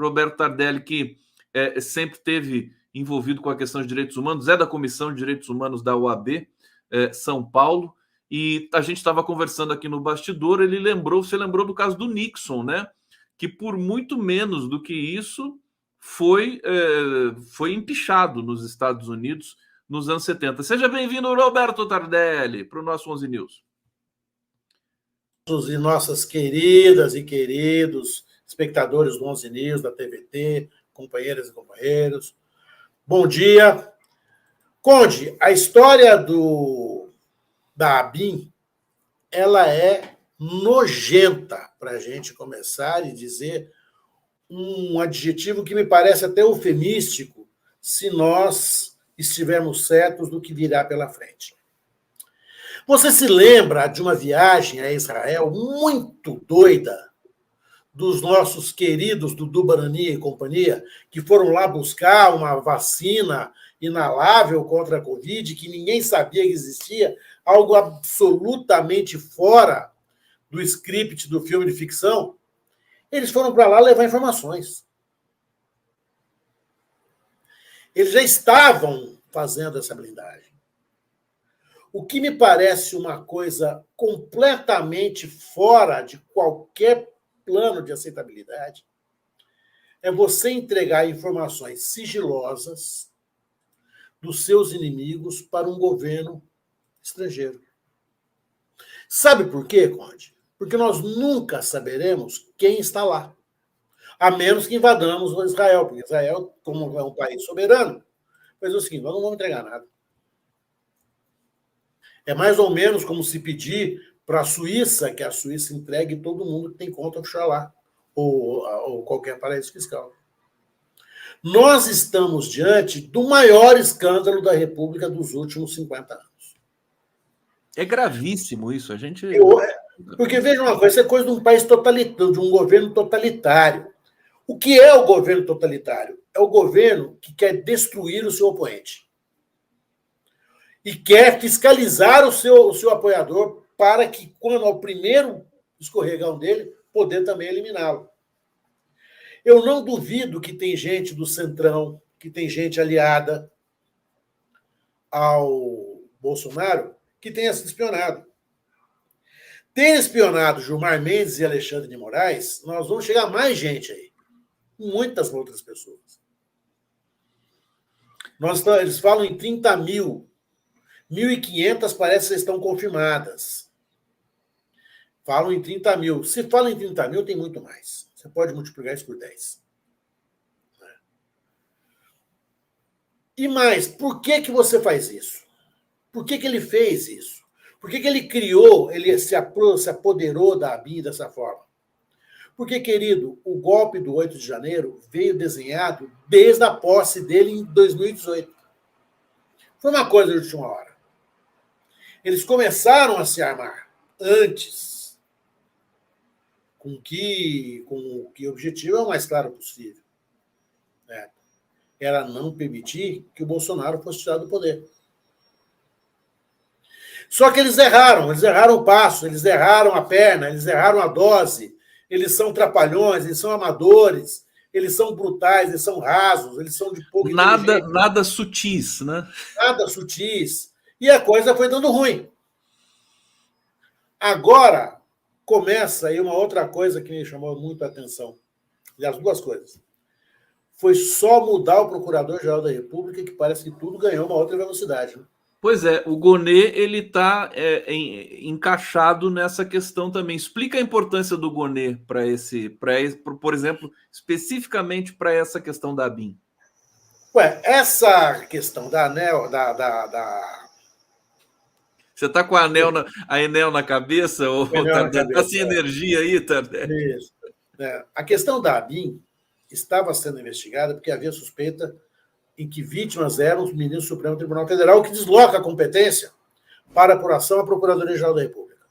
Roberto Tardelli, que sempre teve envolvido com a questão de direitos humanos, é da Comissão de Direitos Humanos da OAB São Paulo, e a gente estava conversando aqui no bastidor, você lembrou do caso do Nixon, né? Que por muito menos do que isso foi empichado nos Estados Unidos nos anos 70. Seja bem-vindo, Roberto Tardelli, para o nosso 11 News. E nossas queridas e queridos espectadores do 11 News, da TVT, companheiras e companheiros, bom dia. Conde, a história da ABIN, ela é nojenta, para a gente começar e dizer um adjetivo que me parece até eufemístico, se nós estivermos certos do que virá pela frente. Você se lembra de uma viagem a Israel muito doida dos nossos queridos Dudu Barani e companhia, que foram lá buscar uma vacina inalável contra a Covid, que ninguém sabia que existia, algo absolutamente fora do script do filme de ficção? Eles foram para lá levar informações. Eles já estavam fazendo essa blindagem. O que me parece uma coisa completamente fora de qualquer plano de aceitabilidade é você entregar informações sigilosas dos seus inimigos para um governo estrangeiro. Sabe por quê, Conde? Porque nós nunca saberemos quem está lá, a menos que invadamos o Israel, porque Israel, como é um país soberano, faz o seguinte: nós não vamos entregar nada. É mais ou menos como se pedir para a Suíça que a Suíça entregue todo mundo que tem conta offshore lá, ou qualquer paraíso fiscal. Nós estamos diante do maior escândalo da República dos últimos 50 anos. É gravíssimo isso, a gente... Porque, veja uma coisa, isso é coisa de um país totalitário, de um governo totalitário. O que é o governo totalitário? É o governo que quer destruir o seu oponente. E quer fiscalizar o seu apoiador para que, quando ao primeiro escorregão dele, poder também eliminá-lo. Eu não duvido que tem gente do Centrão, que tem gente aliada ao Bolsonaro, que tenha sido espionado. Ter espionado Gilmar Mendes e Alexandre de Moraes, nós vamos chegar a mais gente aí. Muitas outras pessoas. Eles falam em 30 mil. 1.500 parece que estão confirmadas. Falam em 30 mil. Se falam em 30 mil, tem muito mais. Você pode multiplicar isso por 10. E mais, por que você faz isso? Por que ele fez isso? Por que ele criou, ele se apoderou da ABIN dessa forma? Porque, querido, o golpe do 8 de janeiro veio desenhado desde a posse dele em 2018. Foi uma coisa de última hora. Eles começaram a se armar antes, com que o objetivo é o mais claro possível. Era não permitir que o Bolsonaro fosse tirado do poder. Só que eles erraram o passo, eles erraram a perna, eles erraram a dose, eles são trapalhões, eles são amadores, eles são brutais, eles são rasos, eles são de pouco nada sutis, né? Nada sutis. E a coisa foi dando ruim. Agora começa aí uma outra coisa que me chamou muito a atenção. E as duas coisas. Foi só mudar o Procurador-Geral da República que parece que tudo ganhou uma outra velocidade. Né? Pois é, o Gonê ele está encaixado nessa questão também. Explica a importância do Gonê por exemplo, especificamente para essa questão da ABIN. Essa questão da ANEL, Você está com a Enel na cabeça? Ou está sem energia aí, Tardelli? Isso. A questão da ABIN estava sendo investigada porque havia suspeita em que vítimas eram os ministros do Supremo Tribunal Federal, que desloca a competência para apuração à Procuradoria-Geral da República.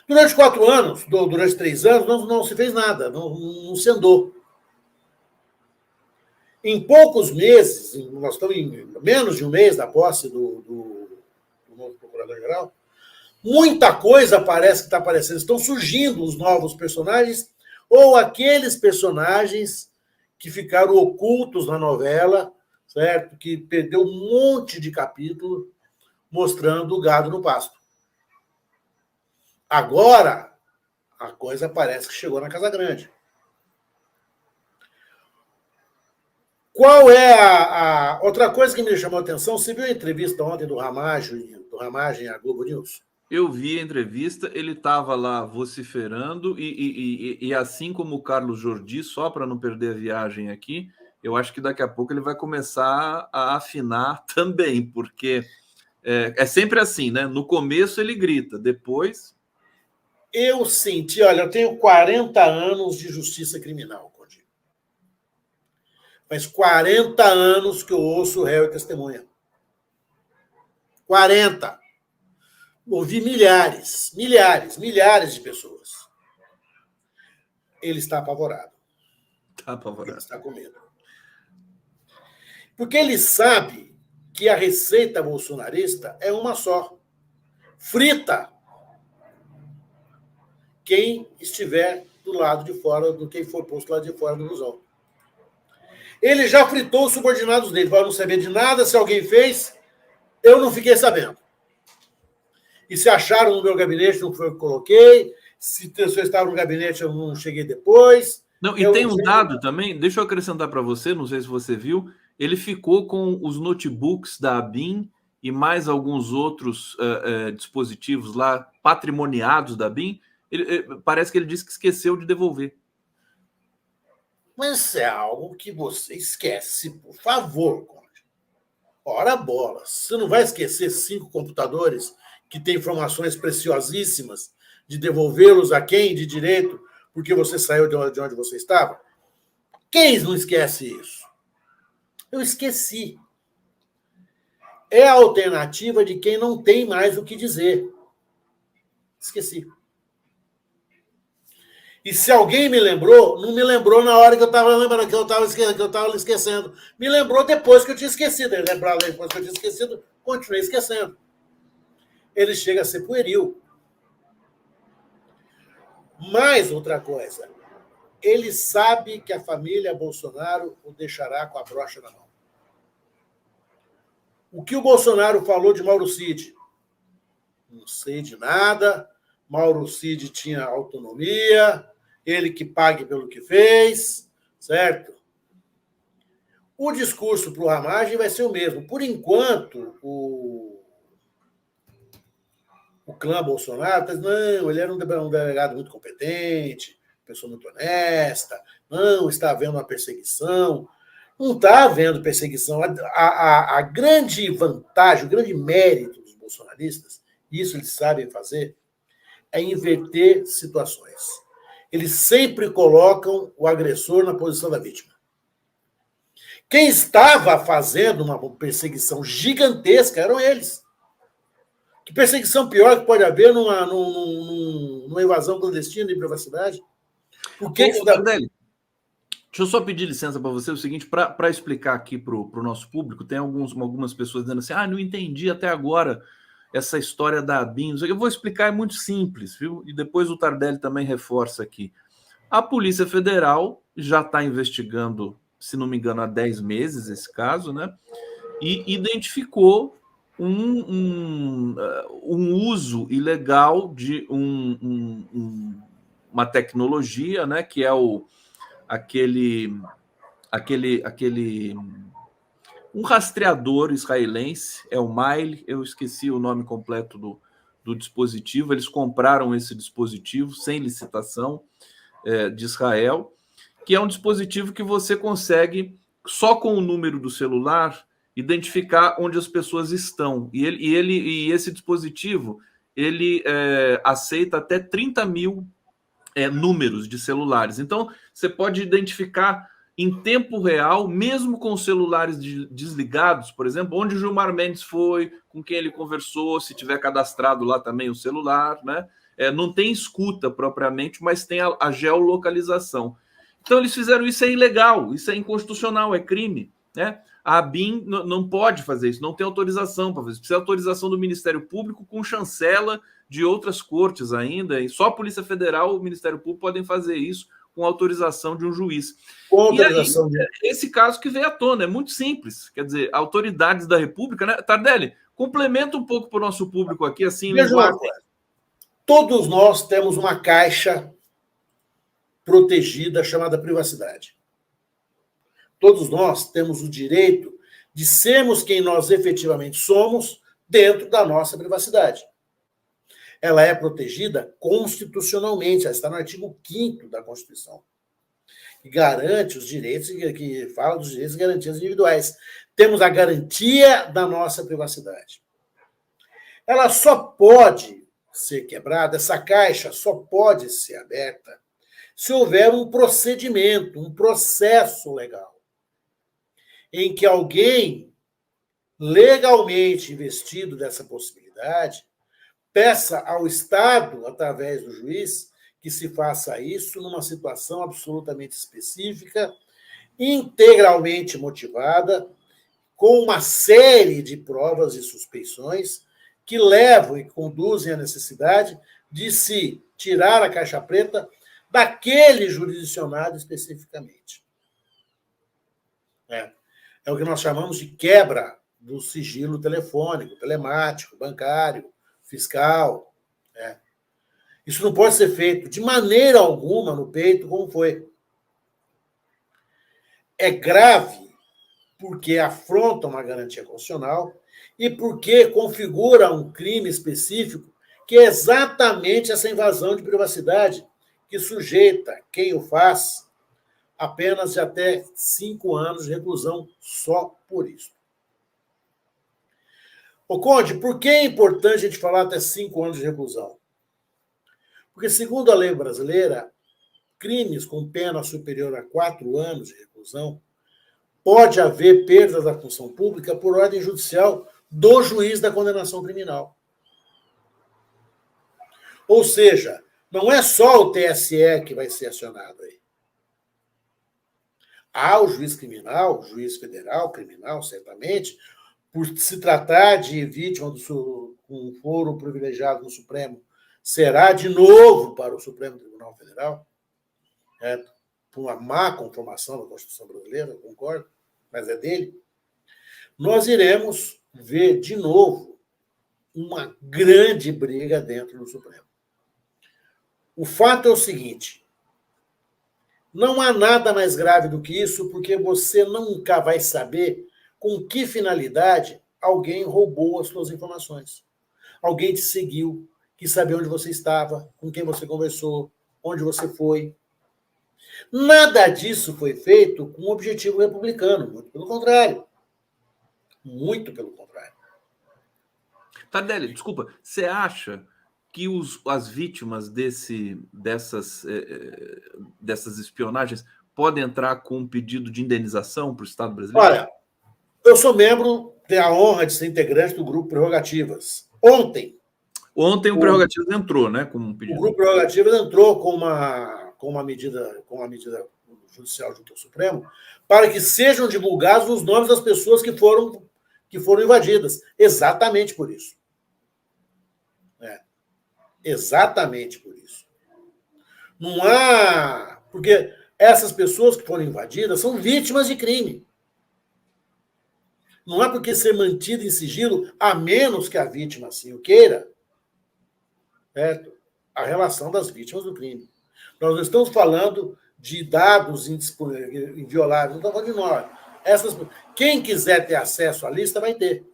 Durante 4 anos, durante 3 anos, não se fez nada, não se andou. Em poucos meses, nós estamos em menos de um mês da posse do novo Procurador-Geral, muita coisa parece que está aparecendo. Estão surgindo os novos personagens, ou aqueles personagens que ficaram ocultos na novela, certo? Que perdeu um monte de capítulo mostrando o gado no pasto. Agora, a coisa parece que chegou na Casa Grande. Qual é a outra coisa que me chamou a atenção? Você viu a entrevista ontem do Ramagem à Globo News? Eu vi a entrevista, ele estava lá vociferando, e assim como o Carlos Jordi, só para não perder a viagem aqui, eu acho que daqui a pouco ele vai começar a afinar também, porque é sempre assim, né? No começo ele grita, depois. Eu senti, olha, eu tenho 40 anos de justiça criminal, Conde. Faz 40 anos que eu ouço o réu e testemunha. 40. Ouvi milhares de pessoas. Ele está apavorado. Está apavorado. Ele está com medo. Porque ele sabe que a receita bolsonarista é uma só. Frita quem estiver do lado de fora, do quem for posto do lado de fora do busão. Ele já fritou os subordinados dele, para não saber de nada, se alguém fez, eu não fiquei sabendo. E se acharam no meu gabinete, não foi eu que coloquei. Se eu estava no gabinete, eu não cheguei depois. Não, e tem um dado também, deixa eu acrescentar para você, não sei se você viu, ele ficou com os notebooks da ABIN e mais alguns outros dispositivos lá patrimoniados da ABIN. Parece que ele disse que esqueceu de devolver. Mas é algo que você esquece, por favor, Conde. Ora bola, você não vai esquecer 5 computadores que têm informações preciosíssimas de devolvê-los a quem de direito porque você saiu de onde você estava? Quem não esquece isso? Eu esqueci. É a alternativa de quem não tem mais o que dizer. Esqueci. E se alguém me lembrou, não me lembrou na hora que eu estava lembrando, que eu estava esquecendo. Me lembrou depois que eu tinha esquecido. Ele lembrou depois que eu tinha esquecido, continuei esquecendo. Ele chega a ser pueril. Mais outra coisa, ele sabe que a família Bolsonaro o deixará com a brocha na mão. O que o Bolsonaro falou de Mauro Cid? Não sei de nada. Mauro Cid tinha autonomia, ele que pague pelo que fez, certo? O discurso para o Ramagem vai ser o mesmo. Por enquanto, o clã Bolsonaro está dizendo, não, ele era um delegado muito competente, pessoa muito honesta, não está havendo uma perseguição. Não está havendo perseguição. A grande vantagem, o grande mérito dos bolsonaristas, e isso eles sabem fazer, é inverter situações. Eles sempre colocam o agressor na posição da vítima. Quem estava fazendo uma perseguição gigantesca eram eles. Que perseguição pior que pode haver numa invasão clandestina de privacidade? Por que isso Tardelli, deixa eu só pedir licença para você, o seguinte, para explicar aqui para o nosso público, tem algumas pessoas dizendo assim, não entendi até agora essa história da ABIN. Eu vou explicar, é muito simples, viu? E depois o Tardelli também reforça aqui. A Polícia Federal já está investigando, se não me engano, há 10 meses esse caso, né? E identificou um uso ilegal de uma tecnologia, né? Que é um rastreador israelense, é o Mile, eu esqueci o nome completo do dispositivo, eles compraram esse dispositivo sem licitação de Israel, que é um dispositivo que você consegue, só com o número do celular, identificar onde as pessoas estão. E esse dispositivo, ele aceita até 30 mil números de celulares. Então, você pode identificar em tempo real, mesmo com os celulares desligados, por exemplo, onde o Gilmar Mendes foi, com quem ele conversou, se tiver cadastrado lá também o celular, né? Não tem escuta propriamente, mas tem a geolocalização. Então, eles fizeram isso, é ilegal, isso é inconstitucional, é crime, né? A ABIN não pode fazer isso, não tem autorização para fazer isso. Precisa de autorização do Ministério Público com chancela de outras cortes ainda, e só a Polícia Federal e o Ministério Público podem fazer isso com autorização de um juiz. Com E aí, autorização de... esse caso que veio à tona, é muito simples. Quer dizer, autoridades da República, né? Tardelli, complementa um pouco para o nosso público aqui, assim, Veja uma linguagem. coisa. Todos nós temos uma caixa protegida chamada privacidade. Todos nós temos o direito de sermos quem nós efetivamente somos dentro da nossa privacidade. Ela é protegida constitucionalmente, ela está no artigo 5º da Constituição, que garante os direitos, que fala dos direitos e garantias individuais. Temos a garantia da nossa privacidade. Ela só pode ser quebrada, essa caixa só pode ser aberta se houver um procedimento, um processo legal, em que alguém legalmente investido dessa possibilidade peça ao Estado, através do juiz, que se faça isso numa situação absolutamente específica, integralmente motivada, com uma série de provas e suspeições que levam e conduzem à necessidade de se tirar a caixa preta daquele jurisdicionado especificamente. É o que nós chamamos de quebra do sigilo telefônico, telemático, bancário, fiscal. Isso não pode ser feito de maneira alguma no peito, como foi. É grave porque afronta uma garantia constitucional e porque configura um crime específico que é exatamente essa invasão de privacidade que sujeita quem o faz apenas de até 5 anos de reclusão só por isso. Ô, Conde, por que é importante a gente falar até 5 anos de reclusão? Porque, segundo a lei brasileira, crimes com pena superior a 4 anos de reclusão pode haver perda da função pública por ordem judicial do juiz da condenação criminal. Ou seja, não é só o TSE que vai ser acionado aí. Há o juiz criminal, o juiz federal criminal, certamente, por se tratar de vítima com foro privilegiado no Supremo, será de novo para o Supremo Tribunal Federal, por uma má conformação da Constituição brasileira, concordo, mas é dele. Nós iremos ver de novo uma grande briga dentro do Supremo. O fato é o seguinte: não há nada mais grave do que isso, porque você nunca vai saber com que finalidade alguém roubou as suas informações. Alguém te seguiu, quis saber onde você estava, com quem você conversou, onde você foi. Nada disso foi feito com um objetivo republicano, muito pelo contrário. Muito pelo contrário. Tardelli, desculpa, você acha que as vítimas dessas espionagens podem entrar com um pedido de indenização para o Estado brasileiro? Olha, eu sou membro, tenho a honra de ser integrante do Grupo Prerrogativas. Ontem o Prerrogativas entrou, né, com um pedido. O Grupo Prerrogativas entrou com uma medida judicial junto ao Supremo para que sejam divulgados os nomes das pessoas que foram invadidas. Exatamente por isso. Exatamente por isso. Não há... Porque essas pessoas que foram invadidas são vítimas de crime. Não há por que ser mantido em sigilo, a menos que a vítima assim o queira, certo? A relação das vítimas do crime. Nós não estamos falando de dados invioláveis, não estamos falando de nós. Quem quiser ter acesso à lista vai ter.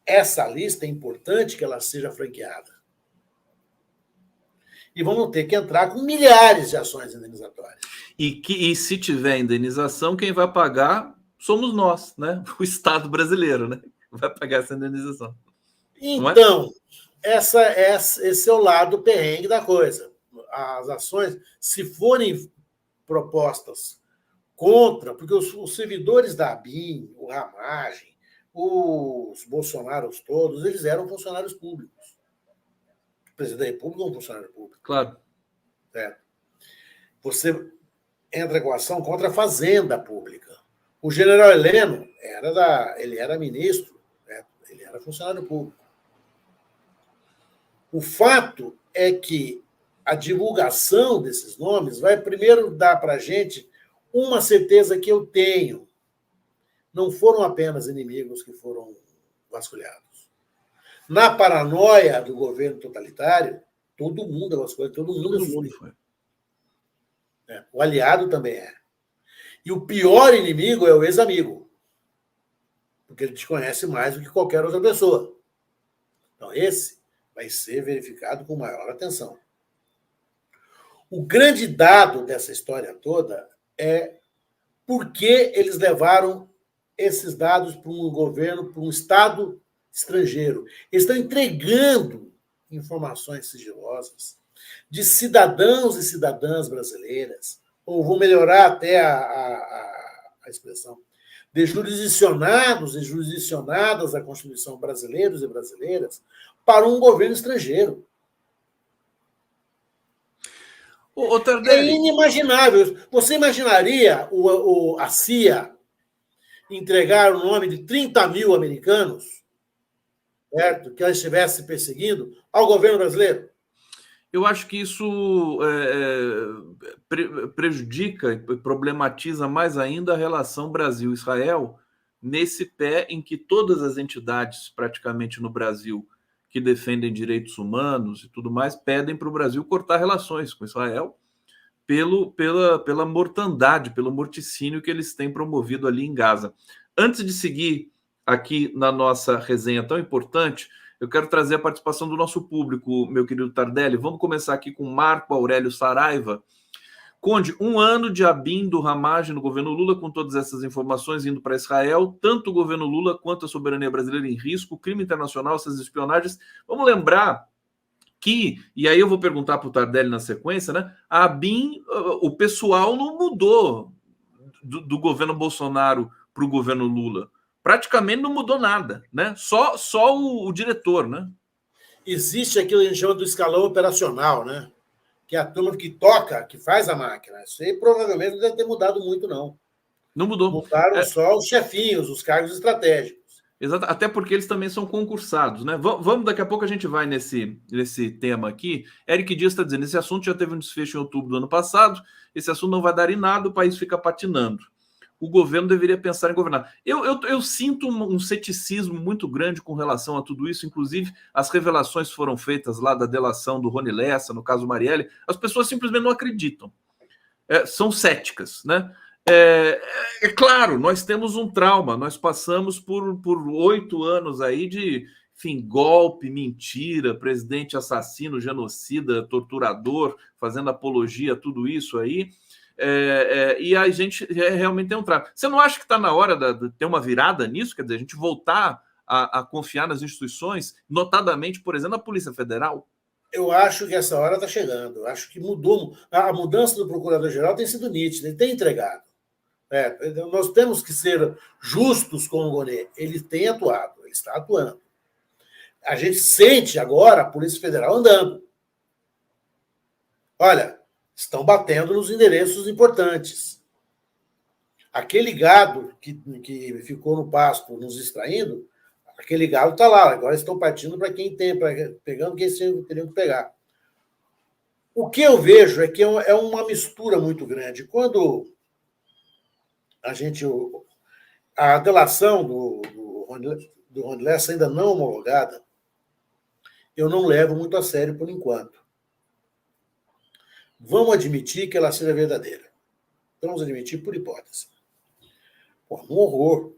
Essa lista é importante que ela seja franqueada. E vamos ter que entrar com milhares de ações indenizatórias. E se tiver indenização, quem vai pagar somos nós, né? O Estado brasileiro, né? Vai pagar essa indenização. Então, esse é o lado perrengue da coisa. As ações, se forem propostas contra, porque os servidores da ABIN, o Ramagem, os Bolsonaros todos, eles eram funcionários públicos. O presidente da República é um funcionário público. Claro. Certo? Você entra com ação contra a Fazenda Pública. O general Heleno ele era ministro, certo? Ele era funcionário público. O fato é que a divulgação desses nomes vai primeiro dar para a gente uma certeza que eu tenho. Não foram apenas inimigos que foram vasculhados. Na paranoia do governo totalitário, todo mundo é vasculhado, todo mundo foi. O aliado também é. E o pior inimigo é o ex-amigo, porque ele te conhece mais do que qualquer outra pessoa. Então, esse vai ser verificado com maior atenção. O grande dado dessa história toda é por que eles levaram esses dados para um governo, para um Estado estrangeiro. Eles estão entregando informações sigilosas de cidadãos e cidadãs brasileiras, ou vou melhorar até a expressão, de jurisdicionados e jurisdicionadas da Constituição brasileiros e brasileiras para um governo estrangeiro. É inimaginável. Você imaginaria a CIA entregar o nome de 30 mil americanos, certo, que ela estivesse perseguindo, ao governo brasileiro? Eu acho que isso prejudica e problematiza mais ainda a relação Brasil-Israel, nesse pé em que todas as entidades, praticamente no Brasil, que defendem direitos humanos e tudo mais, pedem para o Brasil cortar relações com Israel pela mortandade, pelo morticínio que eles têm promovido ali em Gaza. Antes de seguir aqui na nossa resenha tão importante, eu quero trazer a participação do nosso público, meu querido Tardelli. Vamos começar aqui com Marco Aurélio Saraiva. Conde, 1 ano de Abin do Ramage no governo Lula, com todas essas informações indo para Israel, tanto o governo Lula quanto a soberania brasileira em risco, crime internacional, essas espionagens. Vamos lembrar que, e aí eu vou perguntar para o Tardelli na sequência, né? A Abin, o pessoal não mudou do governo Bolsonaro para o governo Lula. Praticamente não mudou nada, né? Só o diretor, né? Existe aquilo que a gente chama do escalão operacional, né? Que é a turma que toca, que faz a máquina. Isso aí provavelmente não deve ter mudado muito, não. Não mudou. Mudaram só os chefinhos, os cargos estratégicos. Exato, até porque eles também são concursados, né? Vamos, daqui a pouco a gente vai nesse tema aqui. Eric Dias está dizendo, esse assunto já teve um desfecho em outubro do ano passado, esse assunto não vai dar em nada, o país fica patinando. O governo deveria pensar em governar. Eu sinto um ceticismo muito grande com relação a tudo isso, inclusive as revelações foram feitas lá da delação do Rony Lessa, no caso Marielle, as pessoas simplesmente não acreditam, são céticas, né? É claro, nós temos um trauma, nós passamos por 8 anos aí de, enfim, golpe, mentira, presidente assassino, genocida, torturador, fazendo apologia a tudo isso aí, e a gente realmente tem um trauma. Você não acha que está na hora de ter uma virada nisso? Quer dizer, a gente voltar a confiar nas instituições, notadamente, por exemplo, na Polícia Federal? Eu acho que essa hora está chegando. Eu acho que mudou. A mudança do Procurador-Geral tem sido nítida, ele tem entregado. Nós temos que ser justos com o Gonê. Ele tem atuado, ele está atuando. A gente sente agora a Polícia Federal andando. Olha, estão batendo nos endereços importantes. Aquele gado que ficou no pasto nos extraindo, aquele gado está lá. Agora estão partindo para quem tem, pegando quem teriam que pegar. O que eu vejo é que é uma mistura muito grande. Quando a delação do Rony Lessa ainda não homologada, eu não levo muito a sério por enquanto. Vamos admitir que ela seja verdadeira. Vamos admitir por hipótese. Pô, um horror.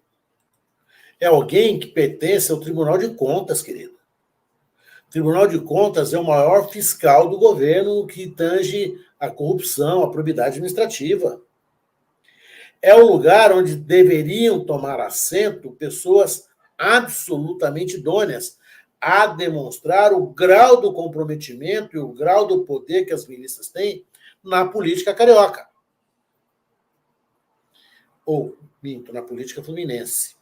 É alguém que pertence ao Tribunal de Contas, querido. O Tribunal de Contas é o maior fiscal do governo que tange a corrupção, a probidade administrativa. É o lugar onde deveriam tomar assento pessoas absolutamente idôneas a demonstrar o grau do comprometimento e o grau do poder que as milícias têm na política carioca. Ou, minto, na política fluminense.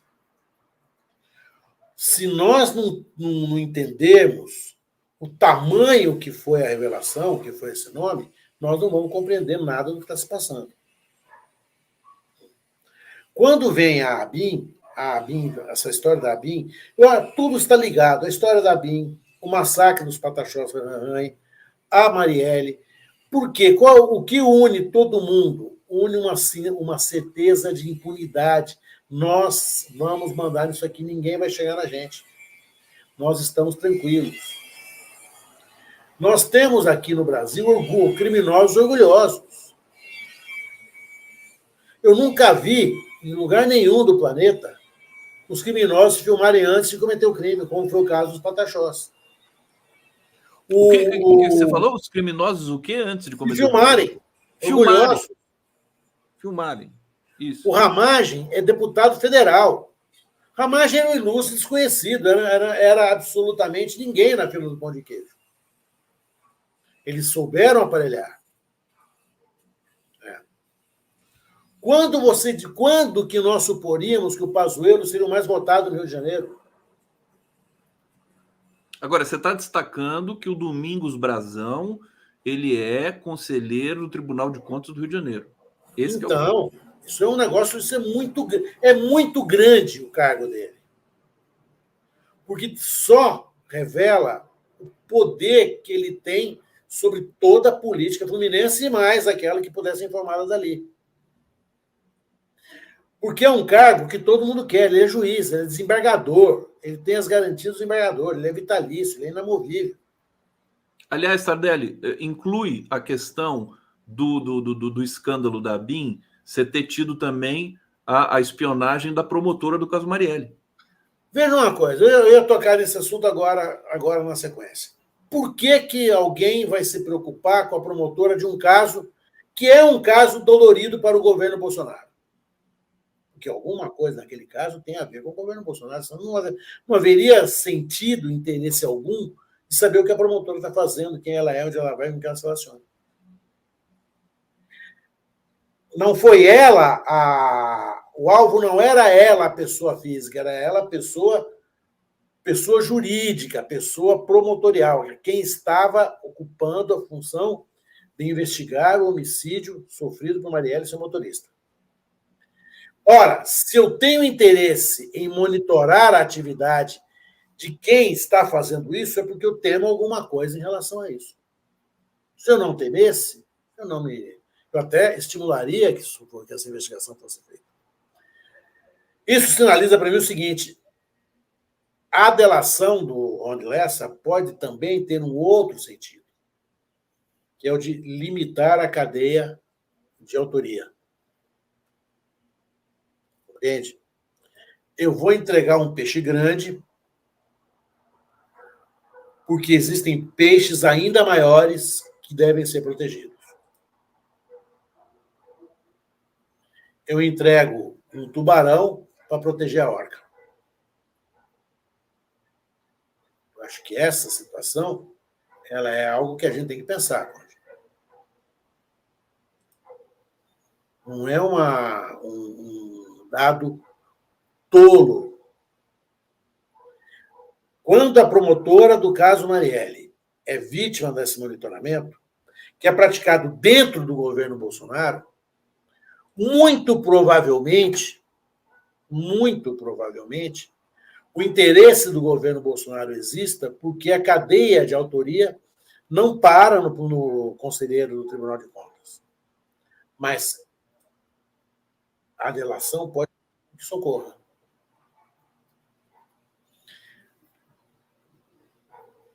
Se nós não entendermos o tamanho que foi a revelação, que foi esse nome, nós não vamos compreender nada do que está se passando. Quando vem a Abin, essa história da Abin, tudo está ligado. A história da Abin, o massacre dos Pataxós, a Marielle. Por quê? O que une todo mundo? Une uma certeza de impunidade. Nós vamos mandar isso aqui, ninguém vai chegar na gente. Nós estamos tranquilos. Nós temos aqui no Brasil criminosos orgulhosos. Eu nunca vi, em lugar nenhum do planeta, os criminosos filmarem antes de cometer o crime, como foi o caso dos Pataxós. O que você falou? Os criminosos o quê antes de cometer filmarem. o crime? Orgulhosos. Filmarem. Isso. O Ramagem é deputado federal. Ramagem era um ilustre desconhecido, era absolutamente ninguém na fila do pão de queijo. Eles souberam aparelhar. Quando que nós suporíamos que o Pazuello seria o mais votado no Rio de Janeiro? Agora, você está destacando que o Domingos Brazão ele é conselheiro do Tribunal de Contas do Rio de Janeiro. Então, isso é um negócio, é muito grande o cargo dele. Porque só revela o poder que ele tem sobre toda a política fluminense e mais aquela que pudesse ser informada dali. Porque é um cargo que todo mundo quer, ele é juiz, ele é desembargador, ele tem as garantias do desembargador, ele é vitalício, ele é inamovível. Aliás, Tardelli, inclui a questão do escândalo da BIM ser ter tido também a espionagem da promotora do caso Marielle. Veja uma coisa, eu ia tocar nesse assunto agora na sequência. Por que alguém vai se preocupar com a promotora de um caso que é um caso dolorido para o governo Bolsonaro? Porque alguma coisa naquele caso tem a ver com o governo Bolsonaro, senão não haveria sentido, interesse algum, de saber o que a promotora está fazendo, quem ela é, onde ela vai, com quem ela se relaciona. Não foi ela, o alvo não era ela, a pessoa física, era ela, a pessoa jurídica, pessoa promotorial, quem estava ocupando a função de investigar o homicídio sofrido por Marielle e seu motorista. Ora, se eu tenho interesse em monitorar a atividade de quem está fazendo isso, é porque eu temo alguma coisa em relação a isso. Se eu não temesse, eu até estimularia que essa investigação fosse feita. Isso sinaliza para mim o seguinte: a delação do Rony Lessa pode também ter um outro sentido, que é o de limitar a cadeia de autoria. Entende? Eu vou entregar um peixe grande porque existem peixes ainda maiores que devem ser protegidos. Eu entrego um tubarão para proteger a orca. Eu acho que essa situação ela é algo que a gente tem que pensar. Não é um dado tolo. Quando a promotora do caso Marielle é vítima desse monitoramento, que é praticado dentro do governo Bolsonaro, muito provavelmente, o interesse do governo Bolsonaro exista porque a cadeia de autoria não para no conselheiro do Tribunal de Contas. Mas a delação pode que socorra.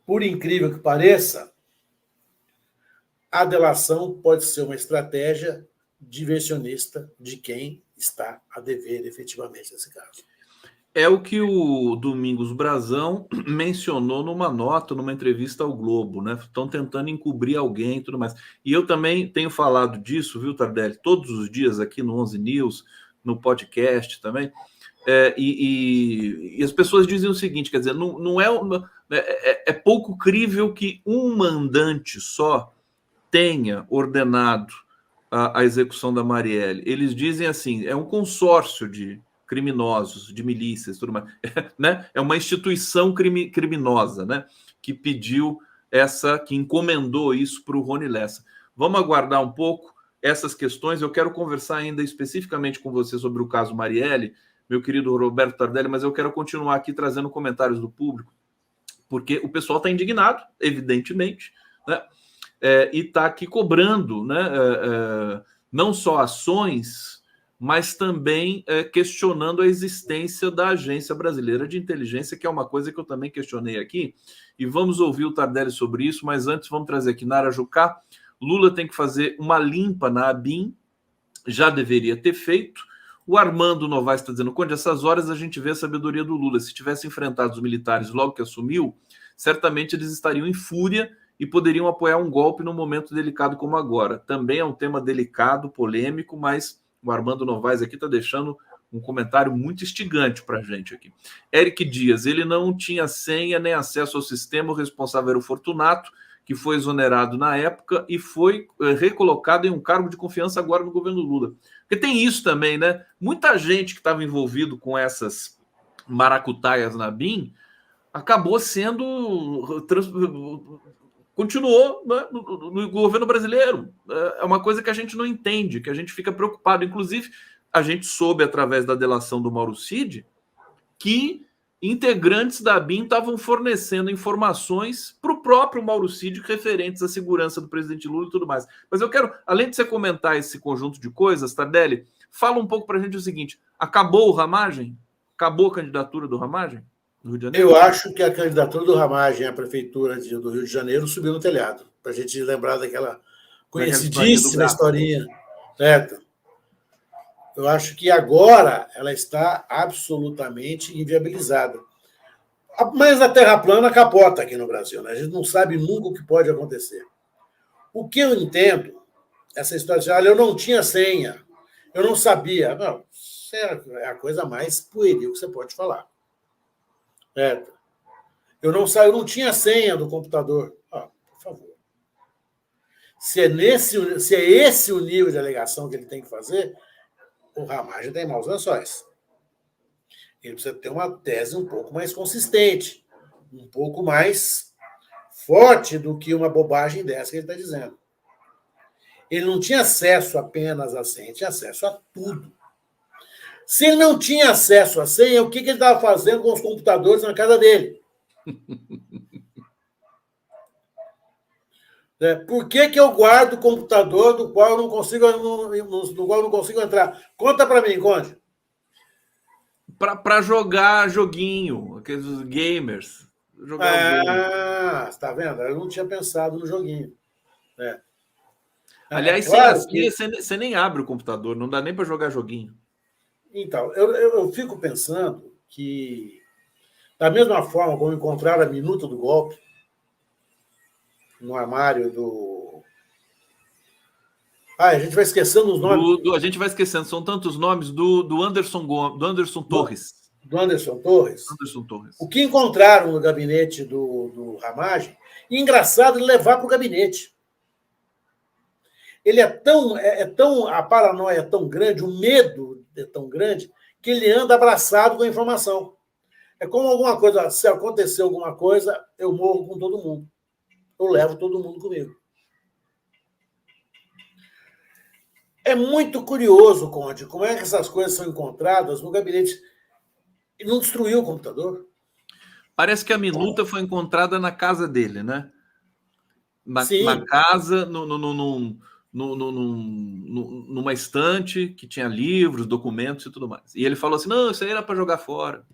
Por incrível que pareça, a delação pode ser uma estratégia diversionista de quem está a dever efetivamente nesse caso. É o que o Domingos Brazão mencionou numa nota, numa entrevista ao Globo, né? Estão tentando encobrir alguém e tudo mais. E eu também tenho falado disso, viu, Tardelli? Todos os dias aqui no 11 News, no podcast também. E as pessoas dizem o seguinte, quer dizer, é pouco crível que um mandante só tenha ordenado a execução da Marielle. Eles dizem assim, é um consórcio de criminosos, de milícias, tudo mais, né? É uma instituição criminosa, né? Que pediu que encomendou isso para o Rony Lessa. Vamos aguardar um pouco essas questões. Eu quero conversar ainda especificamente com você sobre o caso Marielle, meu querido Roberto Tardelli, mas eu quero continuar aqui trazendo comentários do público, porque o pessoal está indignado, evidentemente, né? e está aqui cobrando, né, não só ações, mas também questionando a existência da Agência Brasileira de Inteligência, que é uma coisa que eu também questionei aqui, e vamos ouvir o Tardelli sobre isso, mas antes vamos trazer aqui Nara Jucá. Lula tem que fazer uma limpa na ABIN, já deveria ter feito. O Armando Novaes está dizendo, Conde, essas horas a gente vê a sabedoria do Lula. Se tivesse enfrentado os militares logo que assumiu, certamente eles estariam em fúria e poderiam apoiar um golpe num momento delicado como agora. Também é um tema delicado, polêmico, mas o Armando Novaes aqui está deixando um comentário muito instigante para a gente aqui. Eric Dias, ele não tinha senha nem acesso ao sistema, o responsável era o Fortunato, que foi exonerado na época e foi recolocado em um cargo de confiança agora no governo Lula. Porque tem isso também, né? Muita gente que estava envolvido com essas maracutaias na BIM acabou sendo... continuou, né, no governo brasileiro. É uma coisa que a gente não entende, que a gente fica preocupado. Inclusive, a gente soube, através da delação do Mauro Cid, que integrantes da BIM estavam fornecendo informações para o próprio Mauro Cid referentes à segurança do presidente Lula e tudo mais. Mas eu quero, além de você comentar esse conjunto de coisas, Tardelli, fala um pouco para a gente o seguinte: acabou o Ramagem? Acabou a candidatura do Ramagem no Rio de Janeiro? Eu acho que a candidatura do Ramagem à prefeitura do Rio de Janeiro subiu no telhado, para a gente lembrar daquela conhecidíssima historinha, certo? Eu acho que agora ela está absolutamente inviabilizada. Mas a terra plana capota aqui no Brasil, né? A gente não sabe nunca o que pode acontecer. O que eu entendo, essa história de, olha, eu não tinha senha, eu não sabia. Não, isso é a coisa mais pueril que você pode falar. Certo? Eu não tinha senha do computador. Por favor. Se é esse o nível de alegação que ele tem que fazer, o Ramagem tem maus lençóis. Ele precisa ter uma tese um pouco mais consistente, um pouco mais forte do que uma bobagem dessa que ele está dizendo. Ele não tinha acesso apenas à senha, ele tinha acesso a tudo. Se ele não tinha acesso à senha, o que ele estava fazendo com os computadores na casa dele? Por que eu guardo o computador do qual eu não consigo, no qual eu não consigo entrar? Conta para mim, Conde. Para jogar joguinho, aqueles gamers. Jogar está vendo? Eu não tinha pensado no joguinho. Aliás, claro você nem abre o computador, não dá nem para jogar joguinho. Então, eu fico pensando que, da mesma forma como encontraram a minuta do golpe no armário do... a gente vai esquecendo os nomes. A gente vai esquecendo, são tantos nomes do Anderson Torres. Do Anderson Torres. O que encontraram no gabinete do Ramagem, e engraçado ele levar para o gabinete. Ele a paranoia é tão grande, o medo é tão grande, que ele anda abraçado com a informação. É como alguma coisa, se acontecer alguma coisa, eu morro com todo mundo. Eu levo todo mundo comigo. É muito curioso, Conde, como é que essas coisas são encontradas no gabinete. Ele não destruiu o computador. Parece que a minuta foi encontrada na casa dele, né? Na casa, numa estante que tinha livros, documentos e tudo mais. E ele falou assim, não, isso aí era para jogar fora.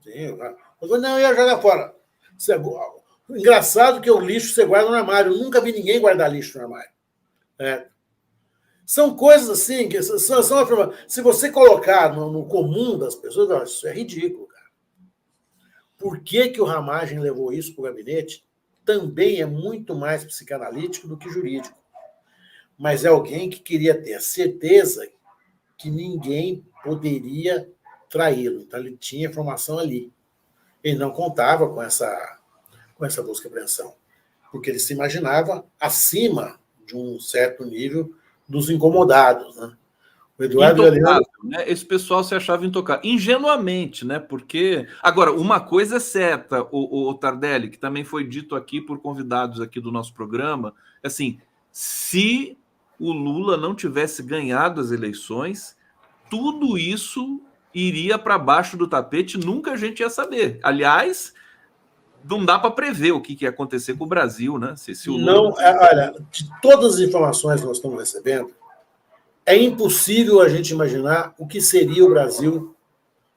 Sim, eu falei, não, eu ia jogar fora. Engraçado que o lixo você guarda no armário. Eu nunca vi ninguém guardar lixo no armário. São coisas assim, que são afirmações. Se você colocar no comum das pessoas, isso é ridículo, cara. Por que o Ramagem levou isso para o gabinete? Também é muito mais psicanalítico do que jurídico. Mas é alguém que queria ter a certeza que ninguém poderia traí-lo. Então, ele tinha informação ali. Ele não contava com essa busca e apreensão, porque ele se imaginava acima de um certo nível dos incomodados. Né? O Eduardo Galeano... né? Esse pessoal se achava intocável. Ingenuamente, né? Porque... Agora, uma coisa é certa, o Tardelli, que também foi dito aqui por convidados aqui do nosso programa, assim, se o Lula não tivesse ganhado as eleições, tudo isso iria para baixo do tapete, nunca a gente ia saber. Aliás, não dá para prever o que ia acontecer com o Brasil, né? Se o Não, Lula... olha, de todas as informações que nós estamos recebendo, é impossível a gente imaginar o que seria o Brasil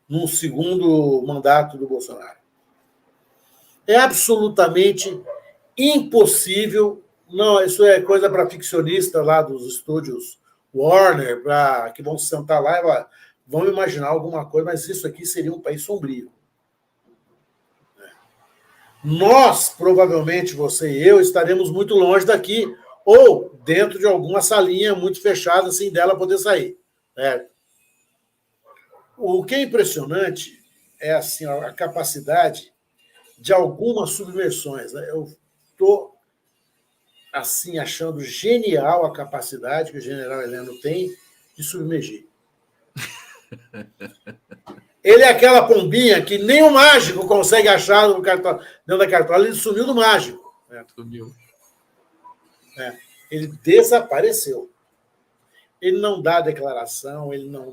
num segundo mandato do Bolsonaro. É absolutamente impossível. Não, isso é coisa para ficcionista lá dos estúdios Warner, que vão sentar lá e vão imaginar alguma coisa, mas isso aqui seria um país sombrio. Nós, provavelmente, você e eu, estaremos muito longe daqui, ou dentro de alguma salinha muito fechada, assim, dela poder sair. Certo? O que é impressionante é assim, a capacidade de algumas subversões. Né? Eu estou assim, achando genial a capacidade que o general Heleno tem de submergir. Ele é aquela pombinha que nem o mágico consegue achar no cartola, dentro da cartola, ele sumiu do mágico. Né? Sumiu. Ele desapareceu. Ele não dá declaração, ele não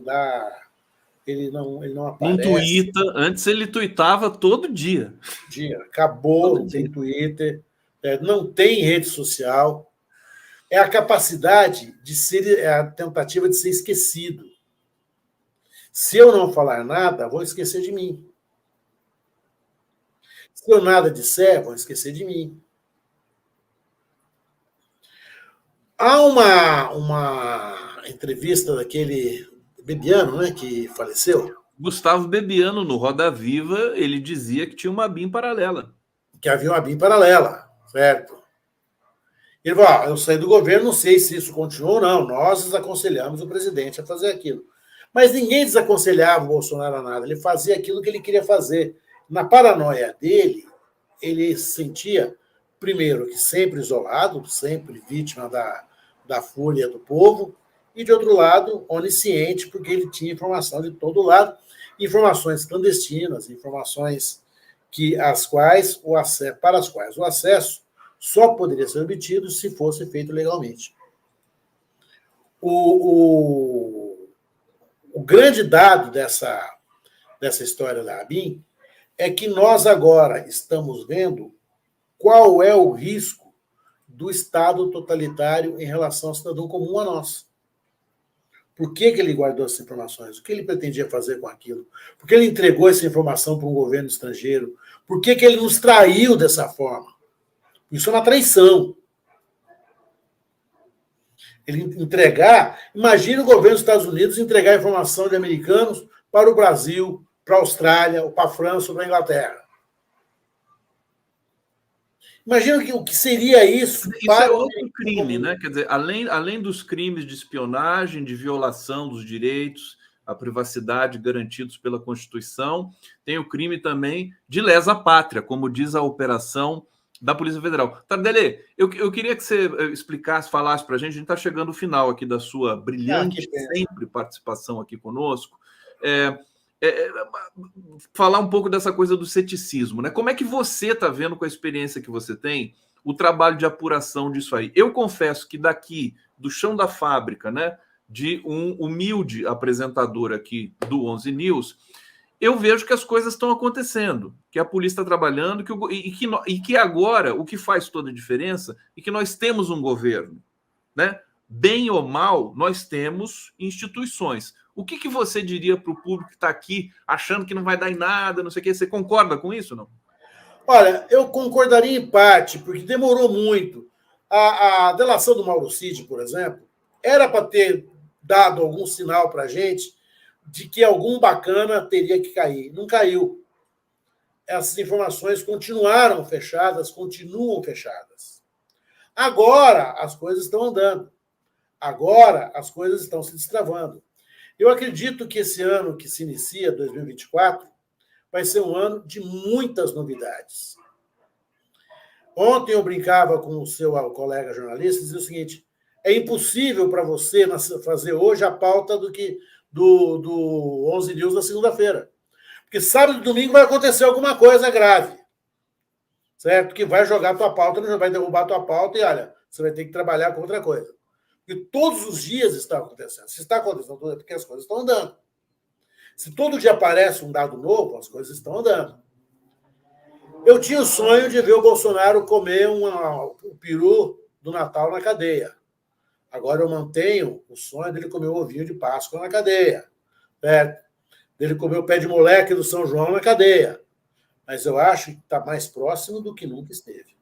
aparece. Não tuita. Antes ele tuitava todo dia. Acabou, não tem Twitter, não tem rede social. É a capacidade de ser, é a tentativa de ser esquecido. Se eu não falar nada, vão esquecer de mim. Se eu nada disser, vão esquecer de mim. Há uma entrevista daquele Bebiano, né, que faleceu. Gustavo Bebiano, no Roda Viva, ele dizia que tinha uma BIM paralela. Que havia uma BIM paralela, certo? Ele falou, eu saí do governo, não sei se isso continuou ou não, nós desaconselhamos o presidente a fazer aquilo. Mas ninguém desaconselhava o Bolsonaro a nada, ele fazia aquilo que ele queria fazer. Na paranoia dele, ele se sentia, primeiro, que sempre isolado, sempre vítima da fúria do povo, e, de outro lado, onisciente, porque ele tinha informação de todo lado, informações clandestinas, informações para as quais o acesso só poderia ser obtido se fosse feito legalmente. O grande dado dessa história da ABIN é que nós agora estamos vendo qual é o risco do Estado totalitário em relação ao cidadão comum a nós. Por que ele guardou essas informações? O que ele pretendia fazer com aquilo? Por que ele entregou essa informação para um governo estrangeiro? Por que ele nos traiu dessa forma? Isso é uma traição. Ele entregar... Imagina o governo dos Estados Unidos entregar informação de americanos para o Brasil, para a Austrália, ou para a França, ou para a Inglaterra. Imagina o que seria isso. Isso é outro crime, né? Quer dizer, além dos crimes de espionagem, de violação dos direitos à privacidade garantidos pela Constituição, tem o crime também de lesa pátria, como diz a operação da Polícia Federal. Tardelli, eu queria que você explicasse, falasse para a gente está chegando ao final aqui da sua brilhante sempre participação aqui conosco, falar um pouco dessa coisa do ceticismo, né? Como é que você está vendo, com a experiência que você tem, o trabalho de apuração disso aí? Eu confesso que daqui, do chão da fábrica, né, de um humilde apresentador aqui do 11 News, eu vejo que as coisas estão acontecendo, que a polícia está trabalhando, e que agora o que faz toda a diferença é que nós temos um governo, né? Bem ou mal, nós temos instituições. O que você diria para o público que está aqui achando que não vai dar em nada, não sei o quê? Você concorda com isso, não? Olha, eu concordaria em parte, porque demorou muito. A delação do Mauro Cid, por exemplo, era para ter dado algum sinal para a gente de que algum bacana teria que cair. Não caiu. Essas informações continuam fechadas. Agora as coisas estão andando. Agora as coisas estão se destravando. Eu acredito que esse ano que se inicia, 2024, vai ser um ano de muitas novidades. Ontem eu brincava com o seu colega jornalista e dizia o seguinte: é impossível para você fazer hoje a pauta do 11 News na segunda-feira. Porque sábado e domingo vai acontecer alguma coisa grave. Certo? Que vai jogar a tua pauta, vai derrubar a tua pauta e, olha, você vai ter que trabalhar com outra coisa. Porque todos os dias está acontecendo. Se está acontecendo, é porque as coisas estão andando. Se todo dia aparece um dado novo, as coisas estão andando. Eu tinha o sonho de ver o Bolsonaro comer um peru do Natal na cadeia. Agora eu mantenho o sonho dele comer o ovinho de Páscoa na cadeia. Dele comer o pé de moleque do São João na cadeia. Mas eu acho que está mais próximo do que nunca esteve.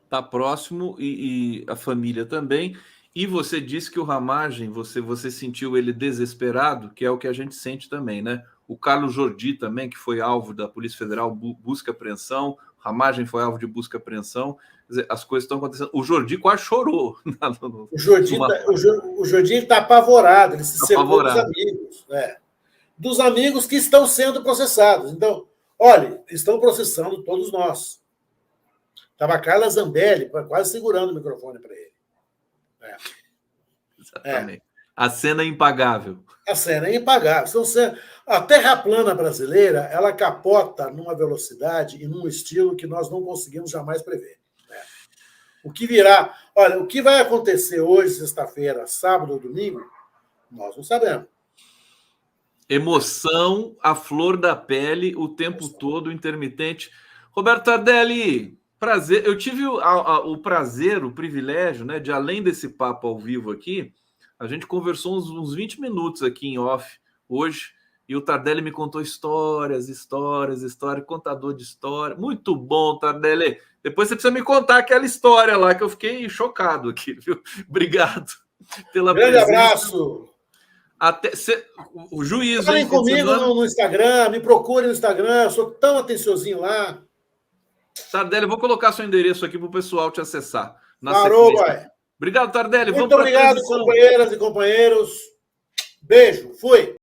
Está próximo e a família também. E você disse que o Ramagem, você sentiu ele desesperado, que é o que a gente sente também, né? O Carlos Jordi também, que foi alvo da Polícia Federal, busca e apreensão. O Ramagem foi alvo de busca e apreensão. Quer dizer, as coisas estão acontecendo. O Jordi quase chorou. O Jordi está apavorado, ele se separou dos amigos. Dos amigos que estão sendo processados. Então, olha, estão processando todos nós. Estava a Carla Zambelli quase segurando o microfone para ele. Exatamente. A cena é impagável. A cena é impagável. A terra plana brasileira, ela capota numa velocidade e num estilo que nós não conseguimos jamais prever. O que virá... Olha, o que vai acontecer hoje, sexta-feira, sábado ou domingo, nós não sabemos. Emoção, a flor da pele, o tempo todo, intermitente. Roberto Tardelli, prazer. Eu tive o prazer, o privilégio, né, de, além desse papo ao vivo aqui, a gente conversou uns 20 minutos aqui em off hoje, e o Tardelli me contou histórias, contador de história. Muito bom, Tardelli. Depois você precisa me contar aquela história lá, que eu fiquei chocado aqui, viu? Obrigado pela presença. Grande abraço. O juízo... Falem comigo no Instagram, me procurem no Instagram, eu sou tão atenciosinho lá. Tardelli, eu vou colocar seu endereço aqui para o pessoal te acessar. Parou, vai. Obrigado, Tardelli. Muito obrigado, companheiras e companheiros. Beijo, fui.